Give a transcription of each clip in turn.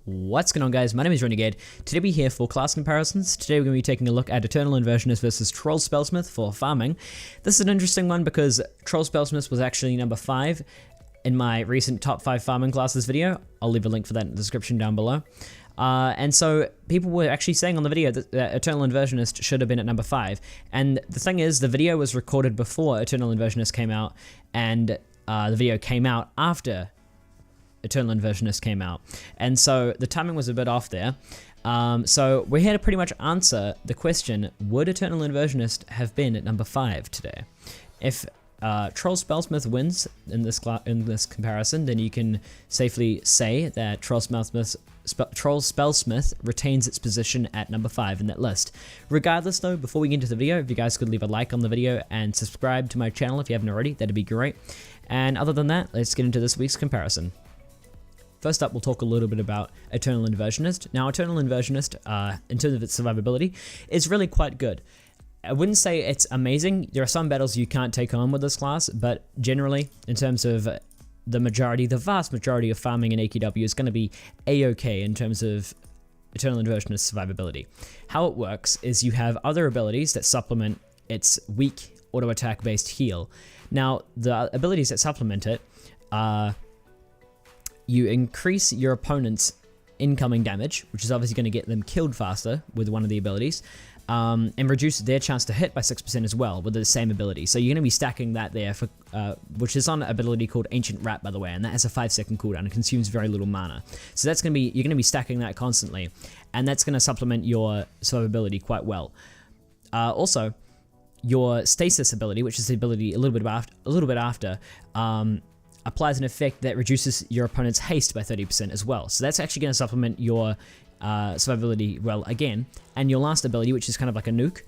What's going on, guys? My name is Renegade. Today we're here for class comparisons. Today we're going to be taking a look at Eternal Inversionist versus Troll Spellsmith for farming. This is an interesting one because Troll Spellsmith was actually number 5 in my recent top 5 farming classes video. I'll leave a link for that in the description down below. And so people were actually saying on the video that Eternal Inversionist should have been at number 5. And the thing is, the video was recorded before Eternal Inversionist came out, and the video came out after Eternal Inversionist came out, and so the timing was a bit off there. So we're here to pretty much answer the question: would Eternal Inversionist have been at number 5 today? If Troll Spellsmith wins in this comparison, then you can safely say that Troll Spellsmith retains its position at number 5 in that list. Regardless, though, before we get into the video, if you guys could leave a like on the video and subscribe to my channel if you haven't already, that'd be great. And other than that, let's get into this week's comparison. First up, we'll talk a little bit about Eternal Inversionist. Now, Eternal Inversionist, in terms of its survivability, is really quite good. I wouldn't say it's amazing. There are some battles you can't take on with this class, but generally, in terms of the vast majority of farming in AQW is going to be A-OK in terms of Eternal Inversionist survivability. How it works is you have other abilities that supplement its weak auto-attack based heal. Now, the abilities that supplement it are: you increase your opponent's incoming damage, which is obviously going to get them killed faster with one of the abilities, and reduce their chance to hit by 6% as well with the same ability. So you're going to be stacking that there, for, which is on an ability called Ancient Wrap, by the way, and that has a 5-second cooldown and consumes very little mana. So that's going to be, you're going to be stacking that constantly, and that's going to supplement your survivability quite well. Also, your Stasis ability, which is the ability a little bit after, applies an effect that reduces your opponent's haste by 30% as well. So that's actually going to supplement your survivability well again. And your last ability, which is kind of like a nuke,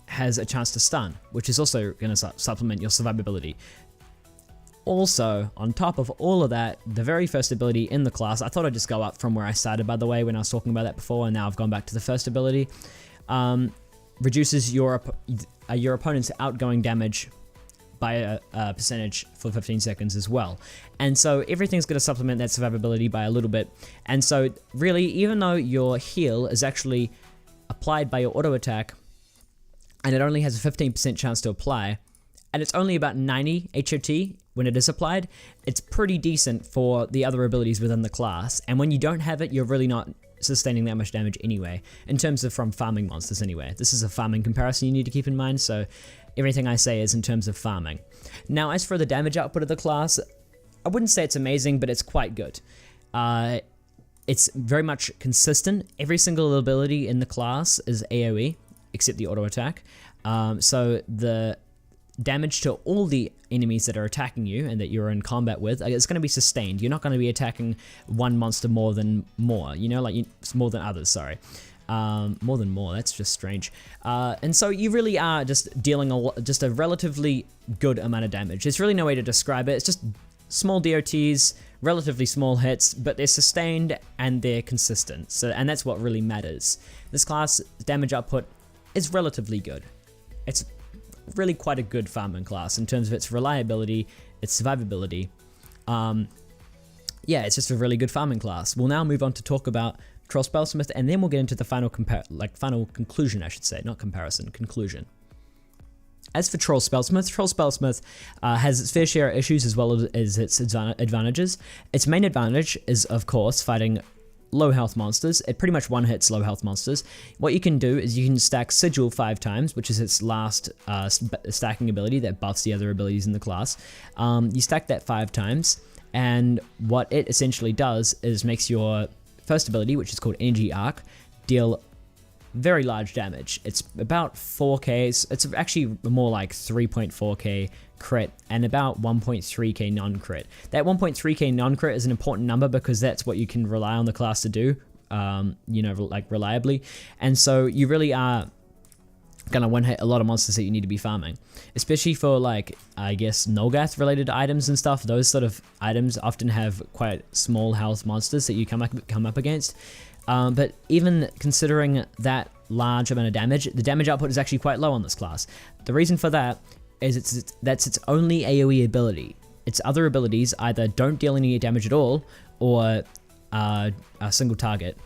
has a chance to stun, which is also going to supplement your survivability. Also, on top of all of that, the very first ability in the class, I thought I'd just go up from where I started, by the way, when I was talking about that before, and now I've gone back to the first ability, reduces your opponent's outgoing damage by a percentage for 15 seconds as well. And so everything's going to supplement that survivability by a little bit. And so really, even though your heal is actually applied by your auto attack, and it only has a 15% chance to apply, and it's only about 90 HOT when it is applied, it's pretty decent for the other abilities within the class. And when you don't have it, you're really not sustaining that much damage anyway, in terms of from farming monsters anyway. This is a farming comparison you need to keep in mind, so everything I say is in terms of farming. Now, as for the damage output of the class, I wouldn't say it's amazing, but it's quite good. It's very much consistent. Every single ability in the class is AoE, except the auto attack. So the damage to all the enemies that are attacking you and that you're in combat with, it's going to be sustained. You're not going to be attacking one monster more than more, you know, like more than others, sorry. More than more, that's just strange. And so you really are just dealing just a relatively good amount of damage. There's really no way to describe it. It's just small DOTs, relatively small hits, but they're sustained and they're consistent. So, and that's what really matters. This class damage output is relatively good. It's really quite a good farming class in terms of its reliability, its survivability. Yeah, it's just a really good farming class. We'll now move on to talk about Troll Spellsmith, and then we'll get into the final conclusion, I should say, not comparison, conclusion. As for Troll Spellsmith has its fair share of issues as well as its advantages. Its main advantage is, of course, fighting low health monsters. It pretty much one-hits low health monsters. What you can do is you can stack Sigil 5 times, which is its last stacking ability that buffs the other abilities in the class. You stack that 5 times, and what it essentially does is makes your first ability, which is called Energy Arc, deal very large damage. It's about 4k, it's actually more like 3.4k crit and about 1.3k non-crit. That 1.3k non-crit is an important number because that's what you can rely on the class to do, you know, like reliably. And so you really are gonna one-hit a lot of monsters that you need to be farming, especially for, like, I guess Nulgath related items and stuff. Those sort of items often have quite small health monsters that you come up against. But even considering that large amount of damage, the damage output is actually quite low on this class. The reason for that is that's its only AoE ability. Its other abilities either don't deal any damage at all, or a single target.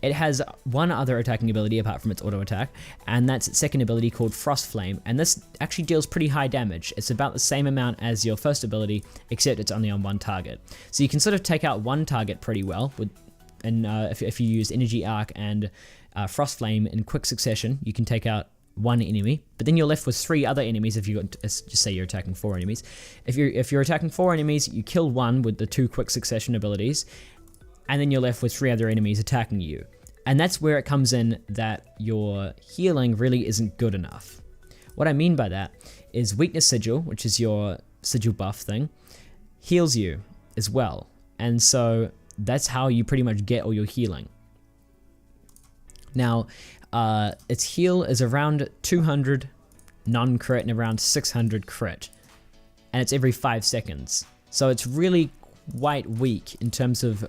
It has one other attacking ability apart from its auto attack, and that's its second ability called Frost Flame, and this actually deals pretty high damage. It's about the same amount as your first ability, except it's only on one target. So you can sort of take out one target pretty well, if you use Energy Arc and Frost Flame in quick succession, you can take out one enemy, but then you're left with 3 other enemies if you got, just say you're attacking 4 enemies. If you're attacking 4 enemies, you kill one with the 2 quick succession abilities, and then you're left with 3 other enemies attacking you. And that's where it comes in that your healing really isn't good enough. What I mean by that is Weakness Sigil, which is your sigil buff thing, heals you as well. And so that's how you pretty much get all your healing. Now, its heal is around 200 non-crit and around 600 crit. And it's every 5 seconds. So it's really quite weak in terms of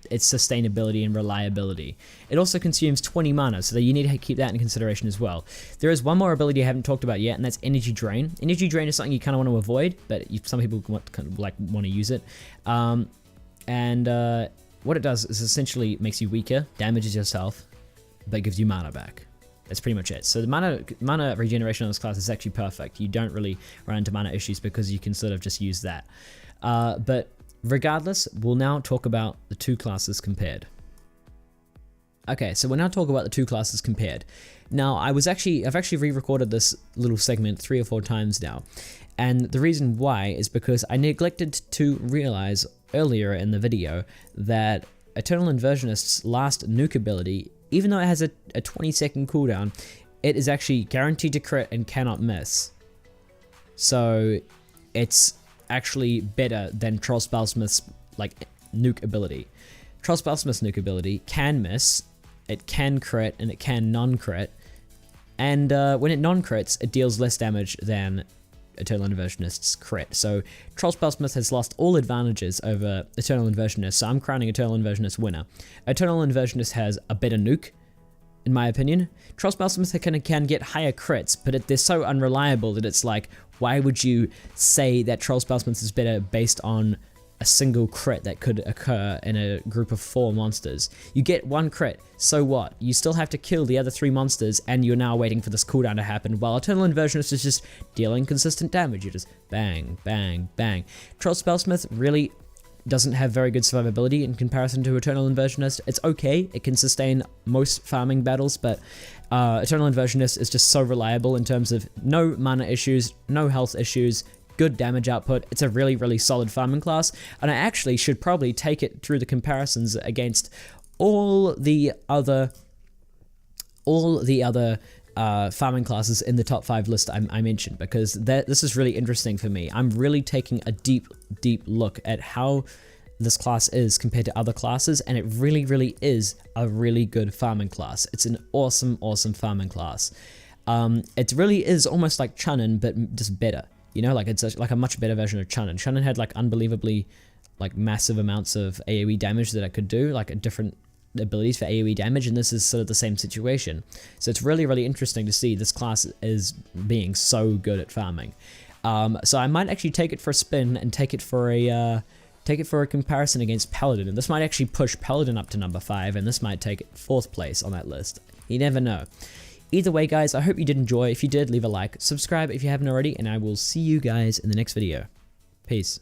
its sustainability and reliability. It also consumes 20 mana, so that you need to keep that in consideration as well. There is one more ability I haven't talked about yet, and that's Energy Drain. Energy Drain is something you kind of want to avoid, but some people want to use it. What it does is essentially makes you weaker, damages yourself, but gives you mana back. That's pretty much it. So the mana regeneration on this class is actually perfect. You don't really run into mana issues because you can sort of just use that. But regardless, we'll now talk about the 2 classes compared. Okay, so we'll now talk about the 2 classes compared. Now, I've actually re-recorded this little segment 3 or 4 times now, and the reason why is because I neglected to realize earlier in the video that Eternal Inversionist's last nuke ability, even though it has a 20-second cooldown, it is actually guaranteed to crit and cannot miss. So it's actually better than Troll Spellsmith's nuke ability. Troll Spellsmith's nuke ability can miss, it can crit, and it can non-crit. And when it non-crits, it deals less damage than Eternal Inversionist's crit. So Troll Spellsmith has lost all advantages over Eternal Inversionist, so I'm crowning Eternal Inversionist winner. Eternal Inversionist has a better nuke, in my opinion. Troll Spellsmith can get higher crits, but they're so unreliable that it's like, why would you say that Troll Spellsmith is better based on a single crit that could occur in a group of 4 monsters? You get 1 crit, so what? You still have to kill the other 3 monsters, and you're now waiting for this cooldown to happen, while Eternal Inversionist is just dealing consistent damage. You just bang, bang, bang. Troll Spellsmith really doesn't have very good survivability in comparison to Eternal Inversionist. It's okay, it can sustain most farming battles, but Eternal Inversionist is just so reliable in terms of no mana issues, no health issues, good damage output. It's a really, really solid farming class, and I actually should probably take it through the comparisons against all the other farming classes in the top 5 list I mentioned, because this is really interesting for me. I'm really taking a deep look at how this class is compared to other classes, and it really, really is a really good farming class. It's an awesome, awesome farming class. It really is almost like Chunin, but just better. You know, it's like a much better version of Chunin. Chunin had unbelievably massive amounts of AoE damage that it could do, different abilities for AoE damage, and this is sort of the same situation. So it's really, really interesting to see this class is being so good at farming. So I might actually take it for a spin and take it for a comparison against Paladin, and this might actually push Paladin up to number 5, and this might take it 4th place on that list. You never know. Either way, guys, I hope you did enjoy. If you did, leave a like, subscribe if you haven't already, and I will see you guys in the next video. Peace.